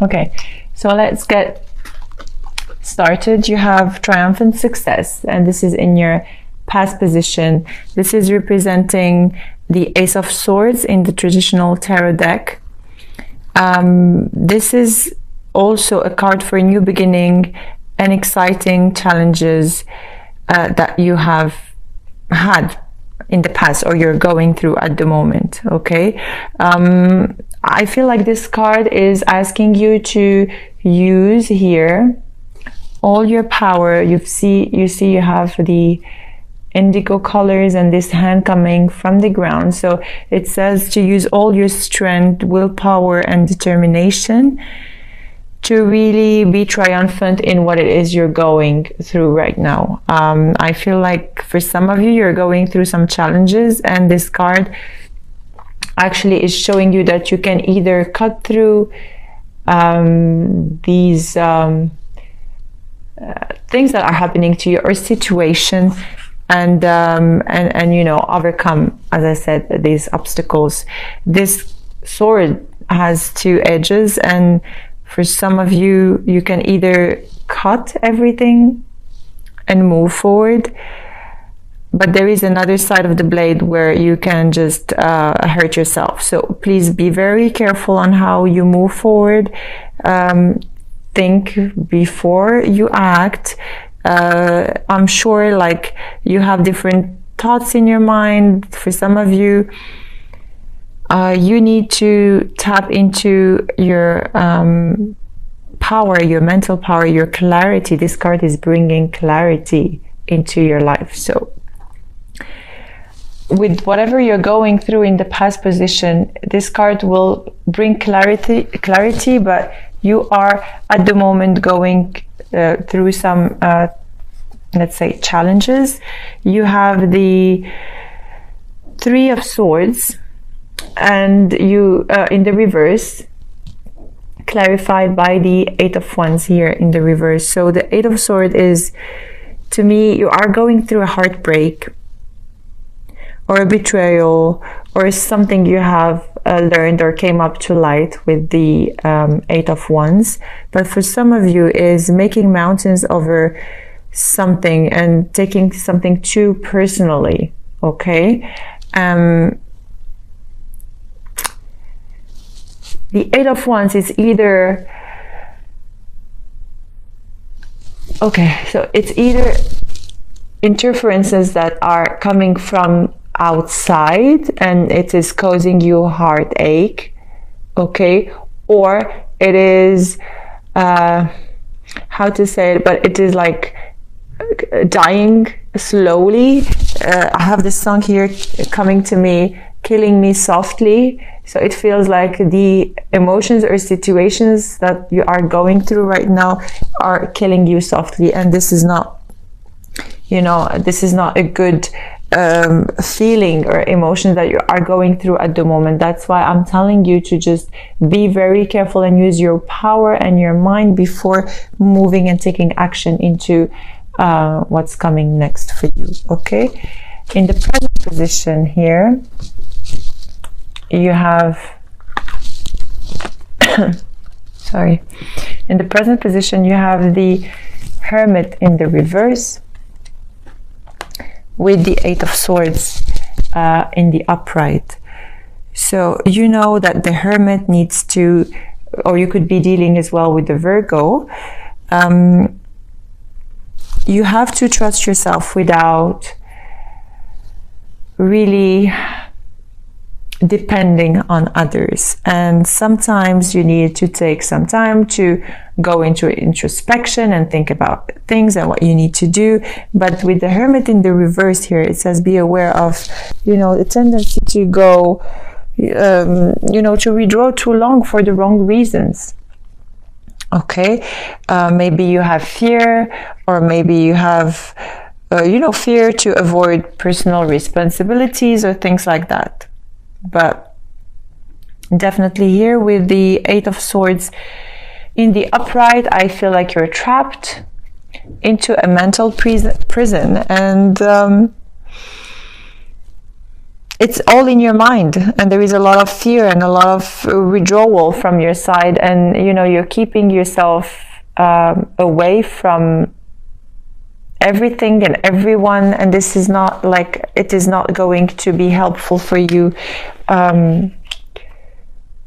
Okay, so let's get started. You have triumphant success, and this is in your past position. This is representing the Ace of Swords in the traditional tarot deck. This is also a card for a new beginning and exciting challenges that you have had in the past or you're going through at the moment. Okay, I feel like this card is asking you to use here all your power. You see you have the indigo colors and this hand coming from the ground. So it says to use all your strength, willpower and determination to really be triumphant in what it is you're going through right now. I feel like for some of you, you're going through some challenges, and this card actually is showing you that you can either cut through these things that are happening to you or situation, and you know, overcome, as I said, these obstacles. This sword has two edges, and for some of you, you can either cut everything and move forward, but there is another side of the blade where you can just hurt yourself. So please be very careful on how you move forward. Think before you act. I'm sure like you have different thoughts in your mind. For some of you, you need to tap into your power, your mental power, your clarity. This card is bringing clarity into your life. So with whatever you're going through in the past position, this card will bring clarity, but you are at the moment going through some, let's say, challenges. You have the Three of Swords, and you in the reverse, clarified by the Eight of Wands here in the reverse. So the Eight of Swords is, to me, you are going through a heartbreak or a betrayal or something you have learned or came up to light with the Eight of Wands. But for some of you is making mountains over something and taking something too personally. Okay, the Eight of Wands is either, okay, so it's either interferences that are coming from outside and it is causing you heartache, okay, or it is, how to say it, but it is like dying slowly. I have this song here coming to me, Killing Me Softly. So it feels like the emotions or situations that you are going through right now are killing you softly, and this is not, you know, this is not a good feeling or emotion that you are going through at the moment. That's why I'm telling you to just be very careful and use your power and your mind before moving and taking action into what's coming next for you. Okay, in the present position here, you have sorry, in the present position you have the Hermit in the reverse with the Eight of Swords in the upright. So you know that the Hermit needs to, or you could be dealing as well with the Virgo. You have to trust yourself without really depending on others, and sometimes you need to take some time to go into introspection and think about things and what you need to do. But with the Hermit in the reverse here, it says be aware of, you know, the tendency to go, you know, to withdraw too long for the wrong reasons. Okay, maybe you have fear, or maybe you have you know, fear to avoid personal responsibilities or things like that. But definitely here with the Eight of Swords in the upright, I feel like you're trapped into a mental prison, and it's all in your mind, and there is a lot of fear and a lot of withdrawal from your side, and you know, you're keeping yourself away from everything and everyone, and this is not like, it is not going to be helpful for you.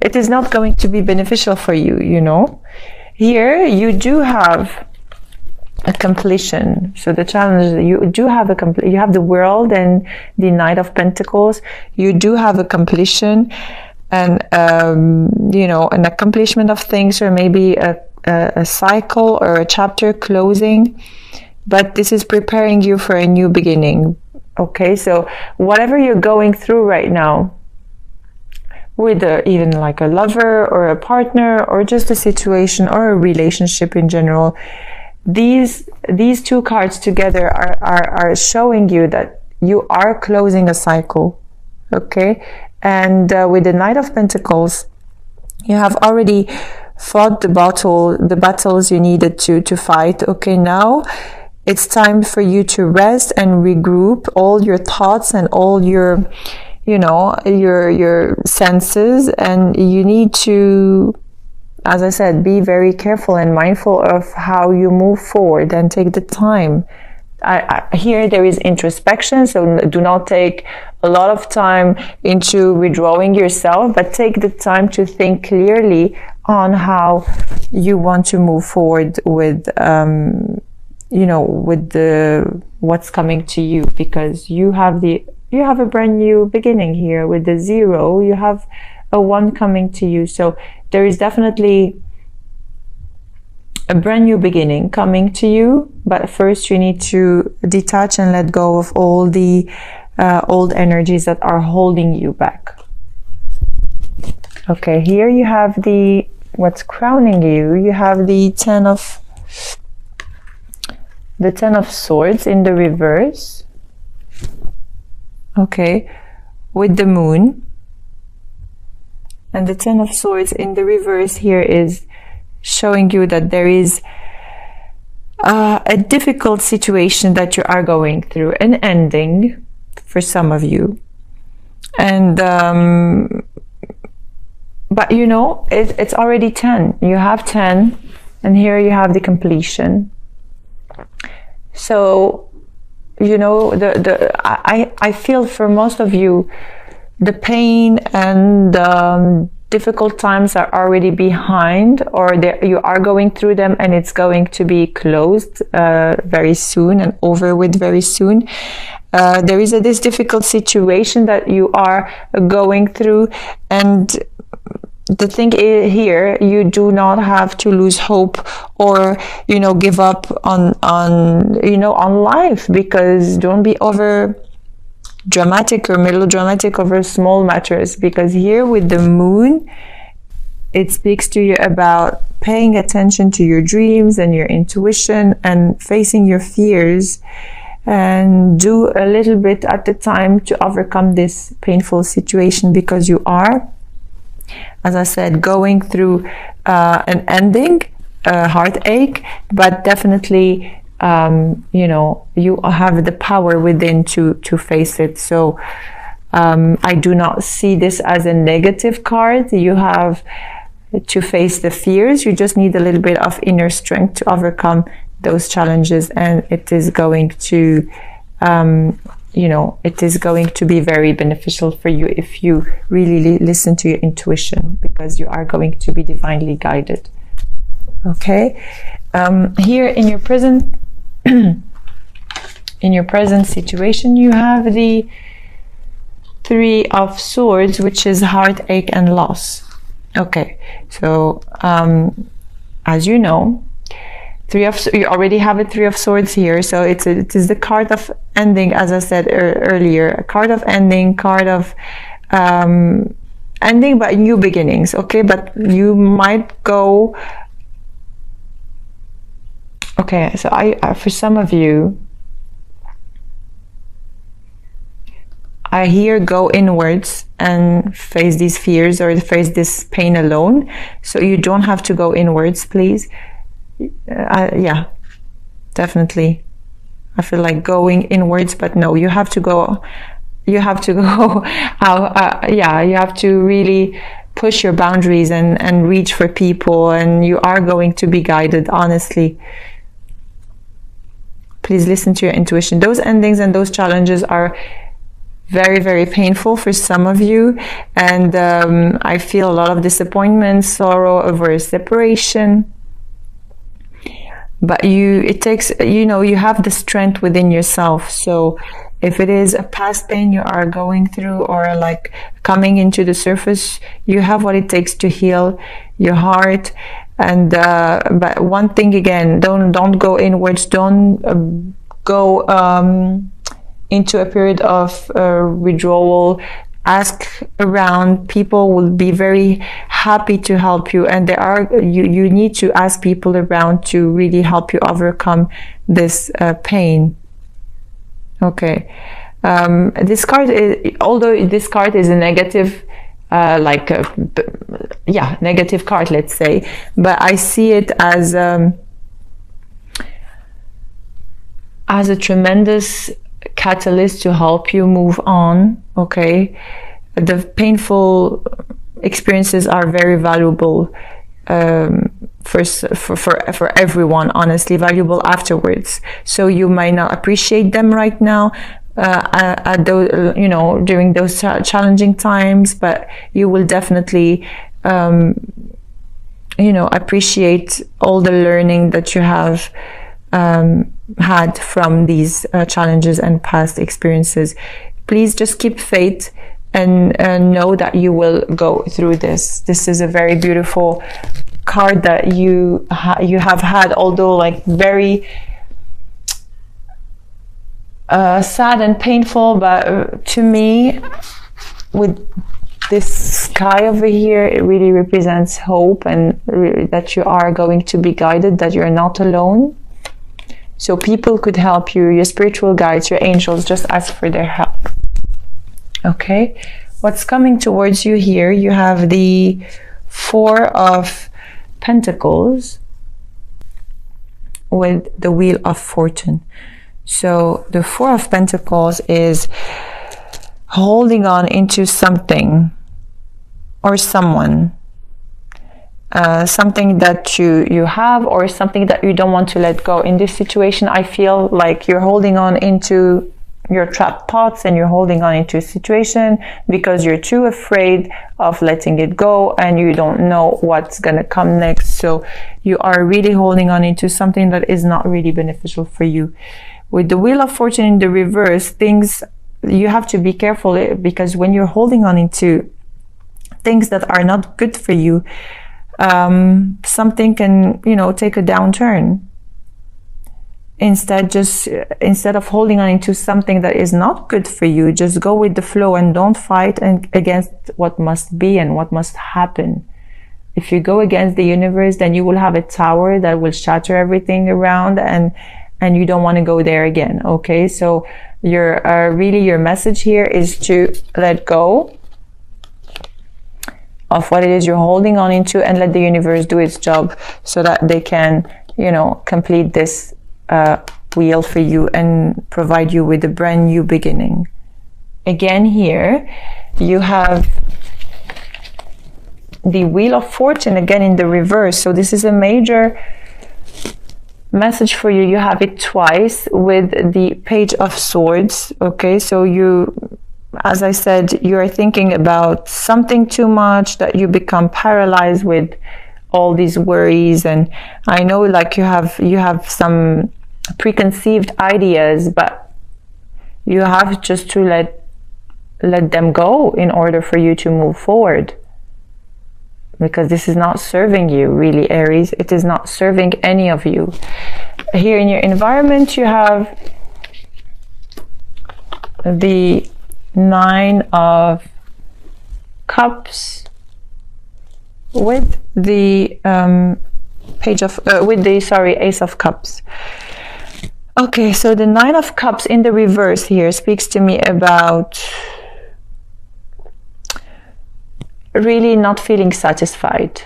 It is not going to be beneficial for you, you know. Here you do have a completion. So the challenge is you do have you have the World and the Knight of Pentacles. You do have a completion, and you know, an accomplishment of things, or maybe a cycle or a chapter closing. But this is preparing you for a new beginning. Okay, so whatever you're going through right now, with even like a lover or a partner, or just a situation or a relationship in general, these two cards together are showing you that you are closing a cycle. Okay, and with the Knight of Pentacles, you have already fought the battles you needed to fight. Okay, now it's time for you to rest and regroup all your thoughts and all your, you know, your senses, and you need to, as I said, be very careful and mindful of how you move forward, and take the time. Here there is introspection, so do not take a lot of time into withdrawing yourself, but take the time to think clearly on how you want to move forward with, you know, with what's coming to you, because you have a brand new beginning here. With the 0, you have a 1 coming to you. So there is definitely a brand new beginning coming to you, but first you need to detach and let go of all the old energies that are holding you back. Okay, here you have what's crowning you. You have the Ten of Swords in the reverse. Okay, with the Moon. And the Ten of Swords in the reverse here is showing you that there is a difficult situation that you are going through, an ending for some of you. And but you know, it's already 10. You have 10, and here you have the completion. So, you know, I feel for most of you, the pain and difficult times are already behind, or you are going through them, and it's going to be closed very soon and over with very soon. There is this difficult situation that you are going through, and the thing is, here you do not have to lose hope, or, you know, give up on life, because don't be over dramatic or melodramatic over small matters, because here with the Moon, it speaks to you about paying attention to your dreams and your intuition, and facing your fears, and do a little bit at a time to overcome this painful situation, because you are, as I said, going through an ending, a heartache, but definitely, you know, you have the power within to face it. So I do not see this as a negative card. You have to face the fears. You just need a little bit of inner strength to overcome those challenges, and it is going to you know, it is going to be very beneficial for you if you really listen to your intuition, because you are going to be divinely guided. Okay, here in your present situation, you have the 3 of Swords, which is heartache and loss. Okay, so as you know, you already have a 3 of Swords here, so it is the card of ending, as I said earlier, a card of ending, card of ending but new beginnings. Okay, but you might go, okay, so I for some of you, I hear go inwards and face these fears or face this pain alone, so you don't have to go inwards, please. Yeah, definitely. I feel like going inwards, but no, you have to go you have to go out, yeah, you have to really push your boundaries and reach for people, and you are going to be guided, honestly. Please listen to your intuition. Those endings and those challenges are very, very painful for some of you, and I feel a lot of disappointment, sorrow over a separation. But it takes, you have the strength within yourself. So if it is a past pain you are going through, or like coming into the surface, you have what it takes to heal your heart. And but one thing again, don't go inwards. Don't go into a period of withdrawal. Ask around. People will be very happy to help you, and you need to ask people around to really help you overcome this pain. Okay. This card is, although this card is a negative, negative card, let's say, but I see it as a tremendous catalyst to help you move on. Okay, the painful experiences are very valuable for everyone, honestly, valuable afterwards. So you might not appreciate them right now, at those, during those challenging times, but you will definitely appreciate all the learning that you have had from these challenges and past experiences. Please just keep faith and know that you will go through this. This is a very beautiful card that you have had, although like very sad and painful, but to me, with this sky over here, it really represents hope, and that you are going to be guided, that you're not alone. So people could help you, your spiritual guides, your angels. Just ask for their help. Okay, what's coming towards you here? You have the Four of Pentacles with the Wheel of Fortune. So the Four of Pentacles is holding on into something or someone, something that you have, or something that you don't want to let go. In this situation, I feel like you're holding on into your trapped thoughts, and you're holding on into a situation because you're too afraid of letting it go, and you don't know what's gonna come next. So you are really holding on into something that is not really beneficial for you. With the Wheel of Fortune in the reverse, you have to be careful, because when you're holding on into things that are not good for you, something can, take a downturn. Instead of holding on into something that is not good for you, just go with the flow and don't fight against what must be and what must happen. If you go against the universe, then you will have a tower that will shatter everything around, and you don't want to go there again. Okay, so your message here is to let go of what it is you're holding on into, and let the universe do its job, so that they can, complete this wheel for you and provide you with a brand new beginning. Again, here you have the Wheel of Fortune again in the reverse. So this is a major message for you. You have it twice with the Page of Swords. Okay, so as I said, you're thinking about something too much, that you become paralyzed with all these worries. And I know, like, you have some preconceived ideas, but you have just to let them go in order for you to move forward, because this is not serving you, really, Aries. It is not serving any of you. Here in your environment, you have the Nine of Cups with the Ace of Cups. Okay, so the Nine of Cups in the reverse here speaks to me about really not feeling satisfied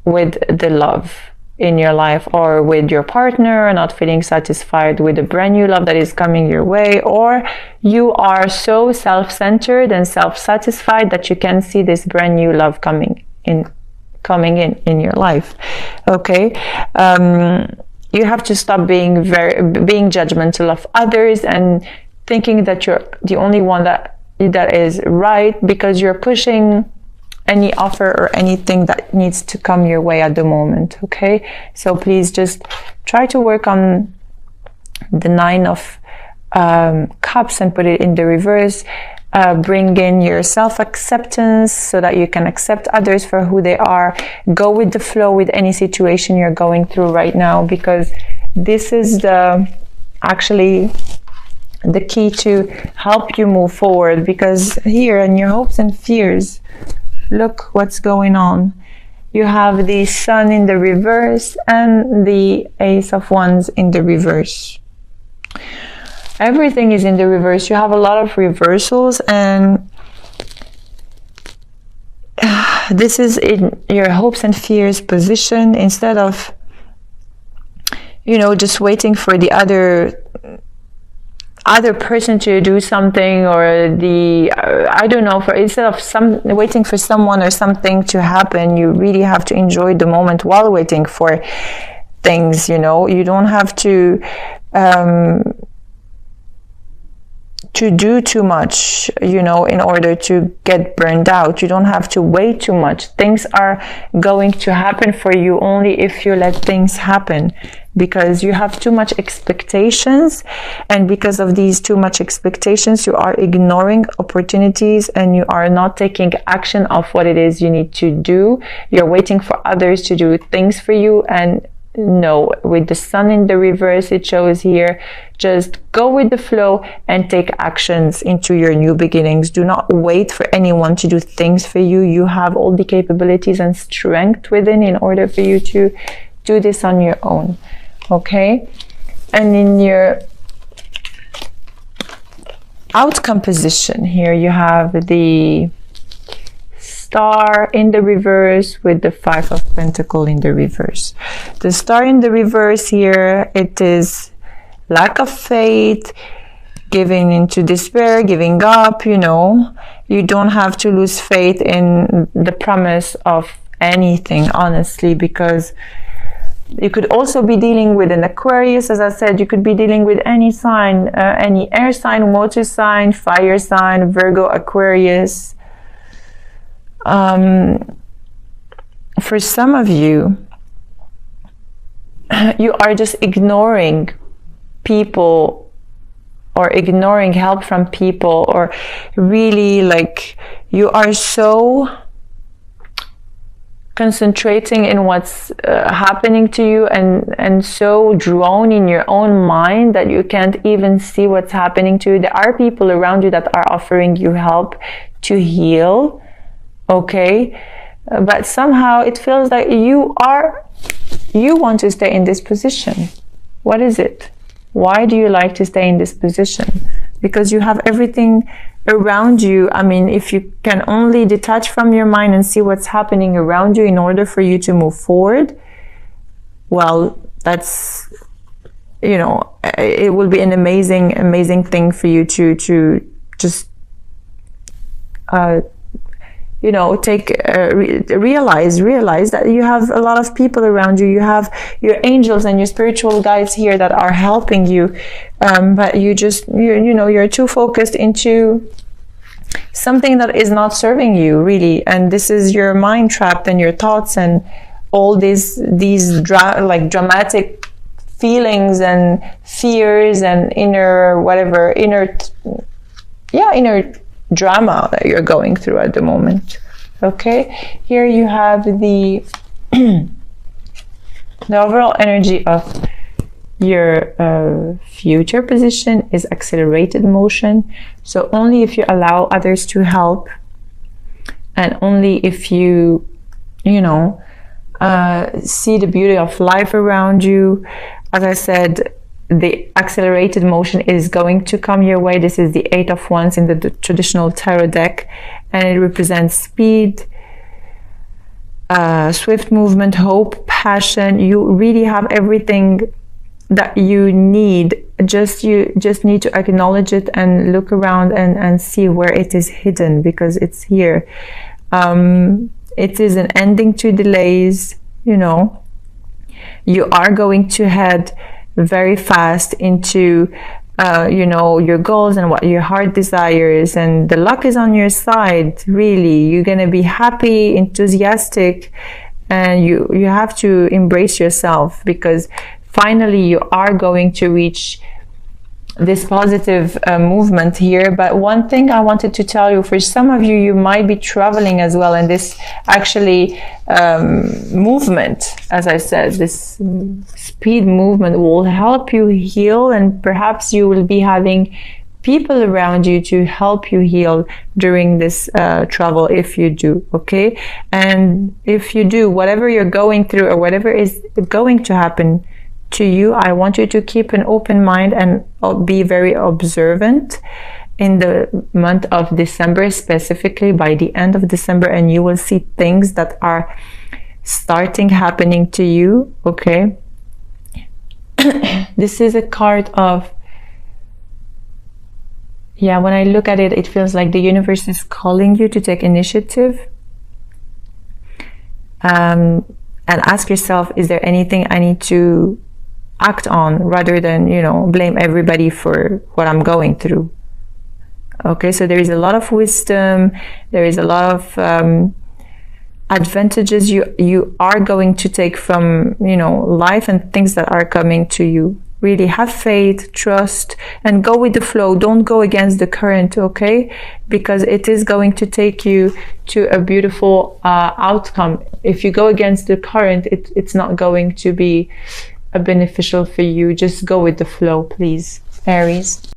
with the love in your life, or with your partner, not feeling satisfied with a brand new love that is coming your way, or you are so self-centered and self-satisfied that you can see this brand new love coming in your life. Okay, you have to stop being judgmental of others and thinking that you're the only one that is right, because you're pushing any offer or anything that needs to come your way at the moment. Okay, so please just try to work on the 9 of Cups and put it in the reverse. Bring in your self-acceptance so that you can accept others for who they are. Go with the flow with any situation you're going through right now, because this is actually the key to help you move forward. Because here in your hopes and fears, look what's going on. You have the Sun in the reverse and the Ace of Wands in the reverse. Everything is in the reverse. You have a lot of reversals, and this is in your hopes and fears position. Instead of, just waiting for the other person to do something, or instead of waiting for someone or something to happen, you really have to enjoy the moment while waiting for things. You don't have to do too much, in order to get burned out. You don't have to wait too much. Things are going to happen for you only if you let things happen, because you have too much expectations, and because of these too much expectations, you are ignoring opportunities and you are not taking action of what it is you need to do. You're waiting for others to do things for you, and no, with the Sun in the reverse, it shows here, just go with the flow and take actions into your new beginnings. Do not wait for anyone to do things for you. You have all the capabilities and strength within in order for you to do this on your own. Okay, and in your outcome position here, you have the Star in the reverse with the 5 of Pentacles in the reverse. The Star in the reverse here, it is lack of faith, giving into despair, giving up. You don't have to lose faith in the promise of anything, honestly, because you could also be dealing with an Aquarius. As I said, you could be dealing with any sign, any air sign, water sign, fire sign, Virgo, Aquarius. For some of you, you are just ignoring people or ignoring help from people, or really you are so concentrating in what's happening to you, and so drawn in your own mind that you can't even see what's happening to you. There are people around you that are offering you help to heal, okay, but somehow it feels like you want to stay in this position. What is it? Why do you like to stay in this position? Because you have everything around you. I mean, if you can only detach from your mind and see what's happening around you in order for you to move forward, well, that's, it will be an amazing thing for you to just realize that you have a lot of people around you. You have your angels and your spiritual guides here that are helping you, but you're too focused into something that is not serving you, really. And this is your mind trapped and your thoughts and all these dramatic feelings and fears and inner drama that you're going through at the moment. Okay, here you have the overall energy of your future position is accelerated motion. So only if you allow others to help, and only if you see the beauty of life around you. As I said, the accelerated motion is going to come your way. This is the 8 of Wands in the traditional tarot deck, and it represents speed, swift movement, hope, passion. You really have everything that you need. You just need to acknowledge it and look around and see where it is hidden, because it's here. It is an ending to delays. You know, you are going to head very fast into you know, your goals and what your heart desires, and the luck is on your side. Really, you're gonna be happy, enthusiastic, and you have to embrace yourself, because finally you are going to reach this positive movement here. But one thing I wanted to tell you, for some of you, you might be traveling as well, and this actually movement, as I said, this speed movement will help you heal, and perhaps you will be having people around you to help you heal during this travel, if you do. Okay, and if you do, whatever you're going through or whatever is going to happen to you, I want you to keep an open mind and be very observant in the month of December, specifically by the end of December, and you will see things that are starting happening to you. Okay. This is a card of, yeah, when I look at it, it feels like the universe is calling you to take initiative. And ask yourself, is there anything I need to act on, rather than, you know, blame everybody for what I'm going through. Okay, so there is a lot of wisdom, there is a lot of advantages you are going to take from, you know, life and things that are coming to you. Really have faith, trust, and go with the flow. Don't go against the current, okay? Because it is going to take you to a beautiful outcome. If you go against the current, it's not going to be beneficial for you. Just go with the flow, please, Aries.